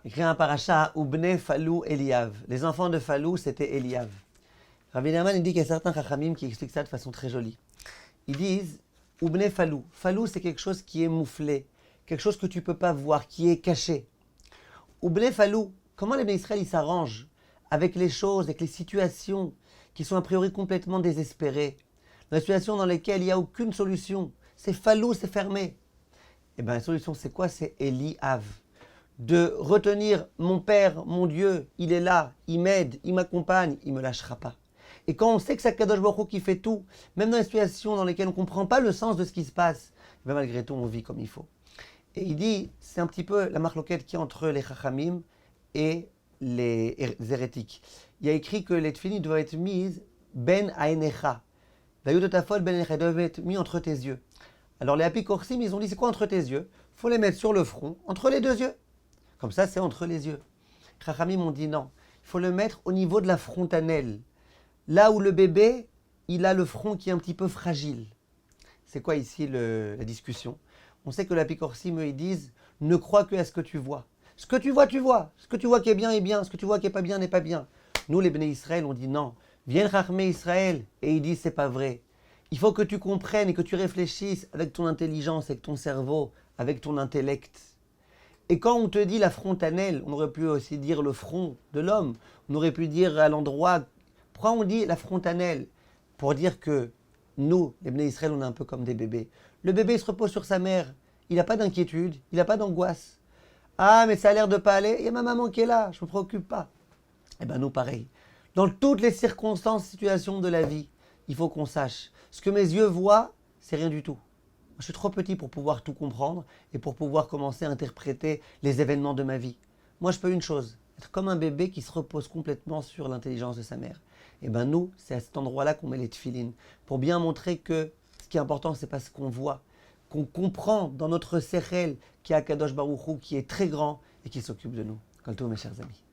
écrit un paracha, Ubne Falou Eliav. Les enfants de Falou, c'était Eliav. Rabbi Nachman, il dit qu'il y a certains chachamim qui expliquent ça de façon très jolie. Ils disent, Ubne Falou. Falou, c'est quelque chose qui est mouflé, quelque chose que tu ne peux pas voir, qui est caché. Ubne Falou, comment les Bnei Israël ils s'arrangent avec les choses, avec les situations qui sont a priori complètement désespérées, dans des situations dans lesquelles il n'y a aucune solution. C'est Falou, c'est fermé. Eh bien, la solution, c'est quoi? C'est Eliav. De retenir mon Père, mon Dieu, il est là, il m'aide, il m'accompagne, il ne me lâchera pas. Et quand on sait que c'est Kadosh Baruch Hu qui fait tout, même dans les situations dans lesquelles on ne comprend pas le sens de ce qui se passe, eh bien, malgré tout, on vit comme il faut. Et il dit, c'est un petit peu la marloquette qui est entre les chachamim et les hérétiques. Il y a écrit que les tefillin doivent être mises ben aenecha. D'ailleurs, ben aenecha doivent être mis entre tes yeux. Alors les apikorsim, ils ont dit, c'est quoi entre tes yeux? Il faut les mettre sur le front, entre les deux yeux. Comme ça, c'est entre les yeux. Les chachamim ont dit non, il faut le mettre au niveau de la frontanelle. Là où le bébé, il a le front qui est un petit peu fragile. C'est quoi ici la discussion? On sait que l'apikorsim, ils disent, ne crois que à ce que tu vois. Ce que tu vois, tu vois. Ce que tu vois qui est bien est bien. Ce que tu vois qui est pas bien n'est pas bien. Nous, les Bnei Israël, on dit non. Viens Chachmei Israël. Et ils disent, c'est pas vrai. Il faut que tu comprennes et que tu réfléchisses avec ton intelligence, avec ton cerveau, avec ton intellect. Et quand on te dit la frontanelle, on aurait pu aussi dire le front de l'homme. On aurait pu dire à l'endroit. Pourquoi on dit la frontanelle? Pour dire que nous, les Bnei Israël, on est un peu comme des bébés. Le bébé se repose sur sa mère. Il n'a pas d'inquiétude, il n'a pas d'angoisse. Ah, mais ça a l'air de pas aller. Il y a ma maman qui est là, je ne me préoccupe pas. Eh bien, nous, pareil. Dans toutes les circonstances, situations de la vie, il faut qu'on sache. Ce que mes yeux voient, c'est rien du tout. Je suis trop petit pour pouvoir tout comprendre et pour pouvoir commencer à interpréter les événements de ma vie. Moi, je peux une chose, être comme un bébé qui se repose complètement sur l'intelligence de sa mère. Eh bien, nous, c'est à cet endroit-là qu'on met les tefillin, pour bien montrer que ce qui est important, c'est pas ce qu'on voit, qu'on comprend dans notre sechel qu'il y a Kadosh Baruch Hu qui est très grand et qui s'occupe de nous. Comme tous mes chers amis.